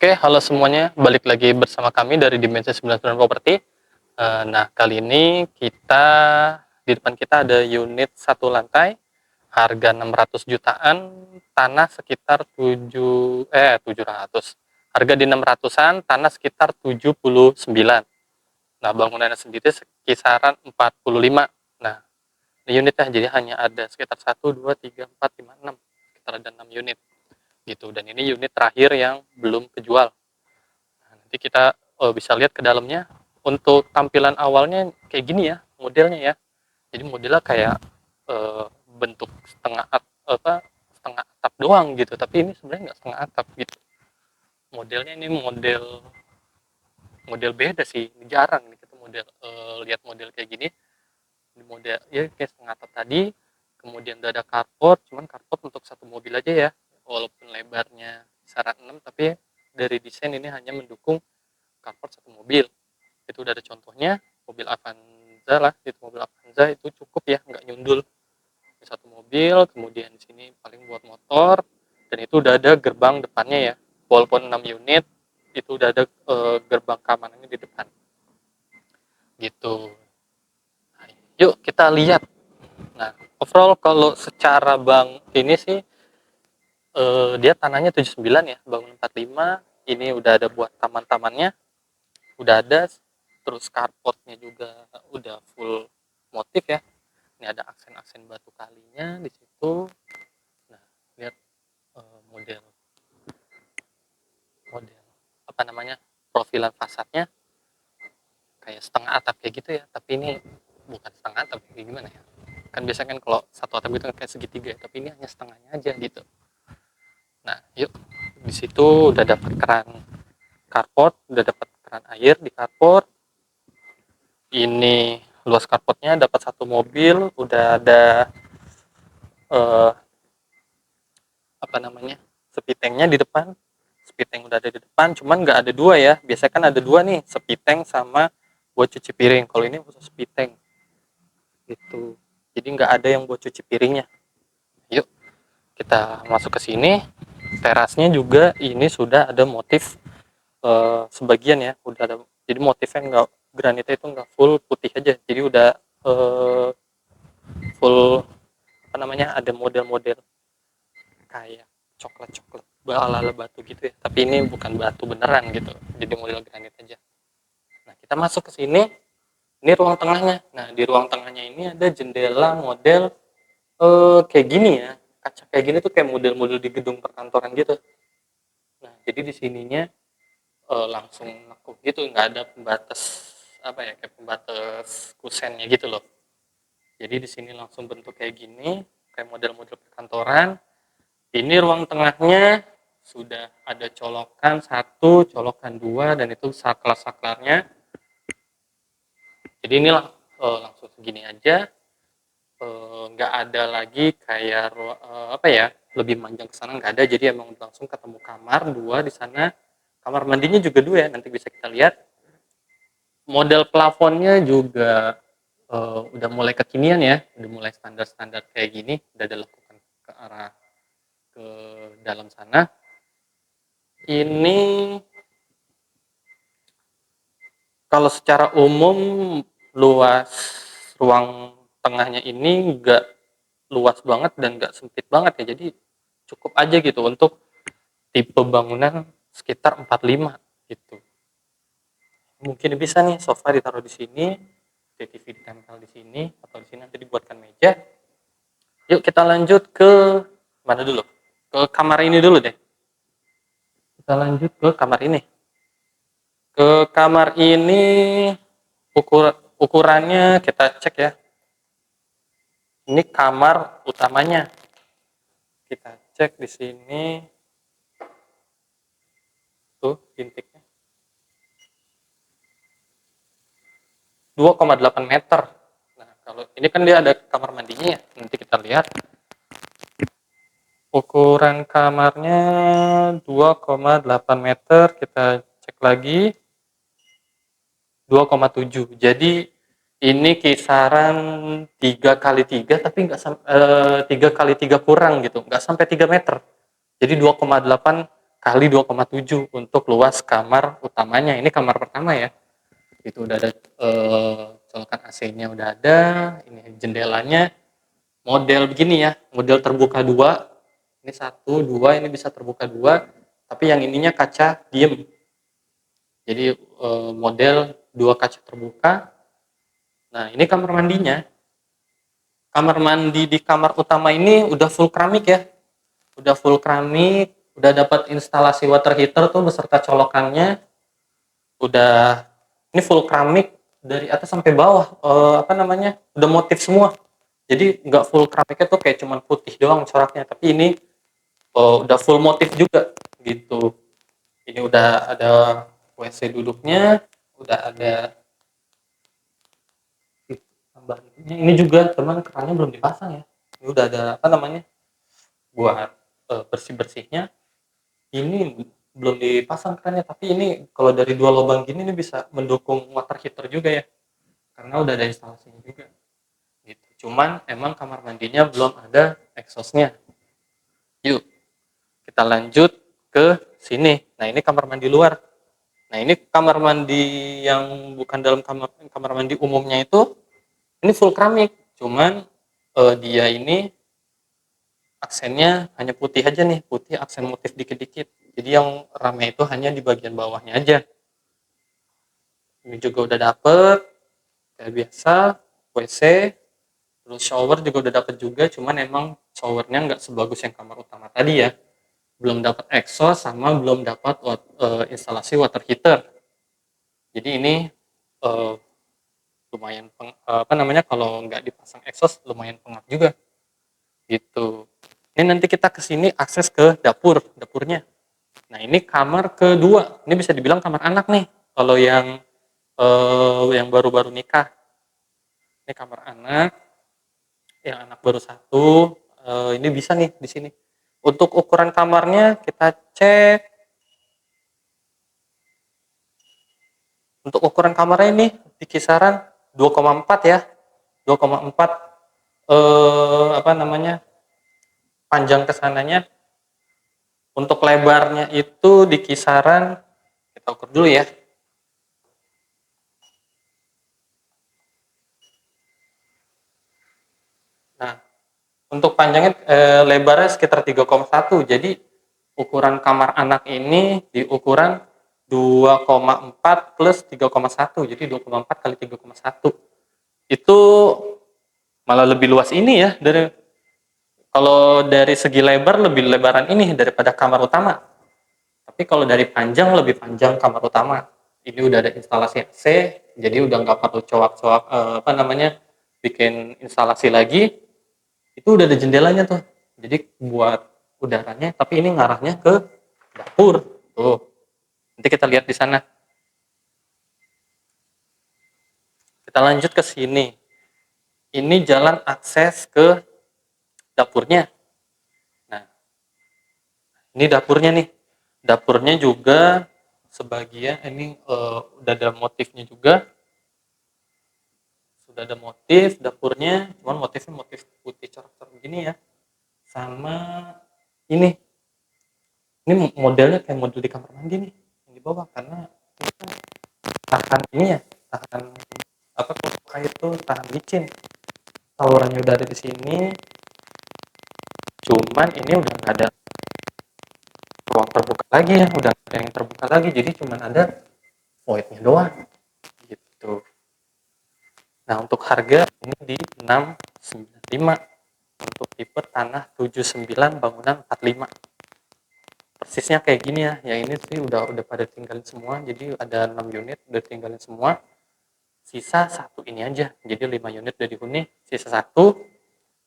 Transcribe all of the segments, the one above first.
Oke, halo semuanya. Balik lagi bersama kami dari Dimensi 99 Property. Nah, kali ini di depan kita ada unit satu lantai, harga 600 jutaan, tanah sekitar 700. Harga di 600-an, tanah sekitar 79. Nah, bangunannya sendiri kisaran 45. Nah, di unitnya jadi hanya ada sekitar 1, 2, 3, 4, 5, 6. Sekitar ada 6 unit gitu. Dan ini unit terakhir yang belum kejual. Nah, nanti kita bisa lihat ke dalamnya. Untuk tampilan awalnya kayak gini ya, modelnya ya. Jadi modelnya kayak bentuk setengah atap doang gitu. Tapi ini sebenarnya nggak setengah atap gitu. Modelnya ini model model beda sih. Jarang nih kita lihat model kayak gini. Di model ya kayak setengah atap tadi. Kemudian udah ada carport, cuman carport untuk satu mobil aja ya. Walaupun lebarnya kisaran 6, tapi dari desain ini hanya mendukung carport satu mobil. Itu udah ada contohnya, mobil Avanza lah, itu mobil Avanza itu cukup ya, nggak nyundul. Satu mobil, kemudian di sini paling buat motor, dan itu udah ada gerbang depannya ya. Walaupun 6 unit, itu udah ada gerbang keamanannya di depan. Gitu. Nah, yuk kita lihat. Nah, overall kalau secara ini sih dia tanahnya 79 ya, bangun 45. Ini udah ada buat taman-tamannya, udah ada, terus carportnya juga udah full motif ya. Ini ada aksen-aksen batu kalinya di situ. Nah, lihat model apa namanya, profilan fasadnya kayak setengah atap kayak gitu ya, tapi ini bukan setengah atap, kayak gimana ya, kan biasanya kan kalau satu atap itu kan kayak segitiga ya, tapi ini hanya setengahnya aja gitu. Nah, yuk, di situ udah dapat keran carport, udah dapat keran air di carport. Ini luas carportnya dapat satu mobil, udah ada apa namanya, sepitengnya di depan. Sepiteng udah ada di depan, cuman nggak ada dua ya. Biasanya kan ada dua nih, sepiteng sama buat cuci piring. Kalau ini khusus sepiteng gitu. Jadi nggak ada yang buat cuci piringnya. Yuk kita masuk ke sini. Terasnya juga ini sudah ada motif sebagian ya, udah ada. Jadi motifnya nggak, granitnya itu nggak full putih aja. Jadi udah full apa namanya, ada model-model kayak coklat-coklat ala-ala batu gitu ya. Tapi ini bukan batu beneran gitu. Jadi model granit aja. Nah, kita masuk ke sini. Ini ruang tengahnya. Nah, di ruang tengahnya ini ada jendela model kayak gini ya. Kaca kayak gini tuh kayak model-model di gedung perkantoran gitu. Nah, jadi di sininya langsung nekuk gitu, nggak ada pembatas apa ya, kayak pembatas kusennya gitu loh. Jadi di sini langsung bentuk kayak gini, kayak model-model perkantoran. Ini ruang tengahnya sudah ada colokan 1, colokan 2, dan itu saklar-saklarnya. Jadi ini langsung segini aja, nggak ada lagi kayak apa ya, lebih panjang ke sana nggak ada. Jadi emang langsung ketemu kamar 2 di sana. Kamar mandinya juga 2 ya, nanti bisa kita lihat. Model plafonnya juga udah mulai kekinian ya, udah mulai standar-standar kayak gini, udah dilakukan ke arah ke dalam sana. Ini kalau secara umum luas ruang tengahnya ini nggak luas banget dan nggak sempit banget ya, jadi cukup aja gitu untuk tipe bangunan sekitar 45 gitu. Mungkin bisa nih sofa ditaruh di sini, TV ditempel di sini, atau di sini nanti dibuatkan meja. Yuk kita lanjut ke mana dulu? Ke kamar ini dulu deh. Kita lanjut ke kamar ini. Ke kamar ini ukurannya kita cek ya. Ini kamar utamanya. Kita cek di sini. Tuh intiknya. 2,8 meter. Nah, kalau ini kan dia ada kamar mandinya ya. Nanti kita lihat. Ukuran kamarnya 2,8 meter. Kita cek lagi. 2,7. Jadi ini kisaran 3x3, tapi nggak 3x3 kurang gitu, nggak sampai 3 meter. Jadi 2,8 kali 2,7 untuk luas kamar utamanya. Ini kamar pertama ya. Itu udah ada colokan AC-nya udah ada, ini jendelanya model begini ya, model terbuka dua. Ini satu, dua, ini bisa terbuka dua, tapi yang ininya kaca diem. Jadi model dua kaca terbuka. Nah, ini kamar mandinya. Kamar mandi di kamar utama ini udah full keramik ya. Udah full keramik, udah dapat instalasi water heater tuh beserta colokannya. Udah ini full keramik dari atas sampai bawah. Apa namanya? Udah motif semua. Jadi nggak full keramiknya tuh kayak cuman putih doang coraknya, tapi ini udah full motif juga gitu. Ini udah ada WC duduknya, udah ada tambahannya. Ini juga teman kerannya belum dipasang ya. Ini udah ada apa namanya buat bersih-bersihnya. Ini belum dipasang kerannya, tapi ini kalau dari dua lubang gini ini bisa mendukung water heater juga ya, karena udah ada instalasinya juga. Gitu. Cuman emang kamar mandinya belum ada exhaustnya. Yuk kita lanjut ke sini. Nah ini kamar mandi luar. Nah ini kamar mandi yang bukan dalam kamar mandi umumnya itu, ini full keramik. Cuman dia ini aksennya hanya putih aja nih, putih aksen motif dikit-dikit. Jadi yang rame itu hanya di bagian bawahnya aja. Ini juga udah dapet, kayak biasa, WC, terus shower juga udah dapet juga, cuman emang showernya nggak sebagus yang kamar utama tadi ya. Belum dapat exhaust sama belum dapat instalasi water heater. Jadi ini lumayan apa namanya, kalau nggak dipasang exhaust lumayan pengap juga gitu. Ini nanti kita kesini akses ke dapurnya. Nah ini kamar kedua, ini bisa dibilang kamar anak nih kalau yang baru-baru nikah. Ini kamar anak, yang anak baru satu, ini bisa nih di sini. Untuk ukuran kamarnya kita cek. Untuk ukuran kamarnya ini di kisaran 2,4 ya. 2,4 apa namanya? Panjang ke sananya. Untuk lebarnya itu di kisaran, kita ukur dulu ya. Nah, untuk panjangnya lebarnya sekitar 3,1. Jadi ukuran kamar anak ini di ukuran 2,4 plus 3,1. Jadi 2,4 kali 3,1. Itu malah lebih luas ini ya, kalau dari segi lebar lebih lebaran ini daripada kamar utama. Tapi kalau dari panjang lebih panjang kamar utama. Ini udah ada instalasi AC, jadi udah nggak perlu coak-coak apa namanya, bikin instalasi lagi. Itu udah ada jendelanya tuh. Jadi buat udaranya, tapi ini ngarahnya ke dapur. Tuh. Nanti kita lihat di sana. Kita lanjut ke sini. Ini jalan akses ke dapurnya. Nah, ini dapurnya nih. Dapurnya juga sebagian ini udah ada motifnya juga. Sudah ada motif dapurnya, cuman motifnya motif putih corak-corak begini ya. Sama ini modelnya kayak model di kamar mandi nih yang di bawah, karena tahan ini ya, tahan apa air tuh, tahan licin. Salurannya udah ada di sini, cuman ini udah nggak ada ruang terbuka lagi ya, udah ada yang terbuka lagi, jadi cuman ada voidnya doang gitu. Nah untuk harga ini di 695 untuk tipe tanah 79 bangunan 45. Persisnya kayak gini ya, yang ini sih udah pada tinggalin semua, jadi ada 6 unit udah tinggalin semua, sisa satu ini aja, jadi 5 unit udah dihuni, sisa satu,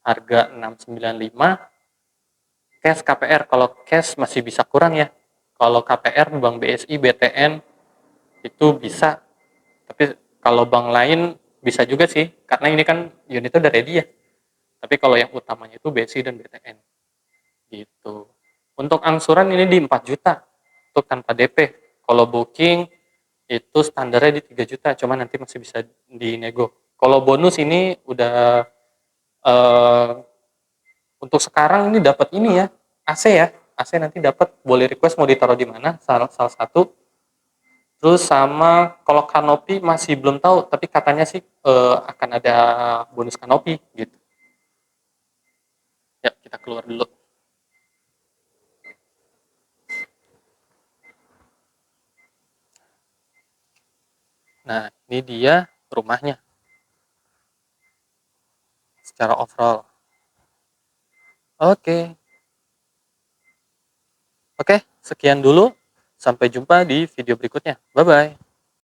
harga 695. Cash KPR, kalau cash masih bisa kurang ya, kalau KPR Bank BSI, BTN itu bisa, tapi kalau bank lain bisa juga sih, karena ini kan unitnya udah ready ya, tapi kalau yang utamanya itu BSI dan BTN gitu. Untuk angsuran ini di 4 juta untuk tanpa DP. Kalau booking itu standarnya di 3 juta, cuma nanti masih bisa dinego. Kalau bonus ini udah untuk sekarang ini dapat ini ya, AC ya. AC nanti dapat, boleh request mau ditaruh di mana, salah satu. Terus sama kalau kanopi masih belum tahu, tapi katanya sih akan ada bonus kanopi gitu. Ya, kita keluar dulu. Nah, ini dia rumahnya secara overall. Oke. Oke, sekian dulu. Sampai jumpa di video berikutnya. Bye-bye.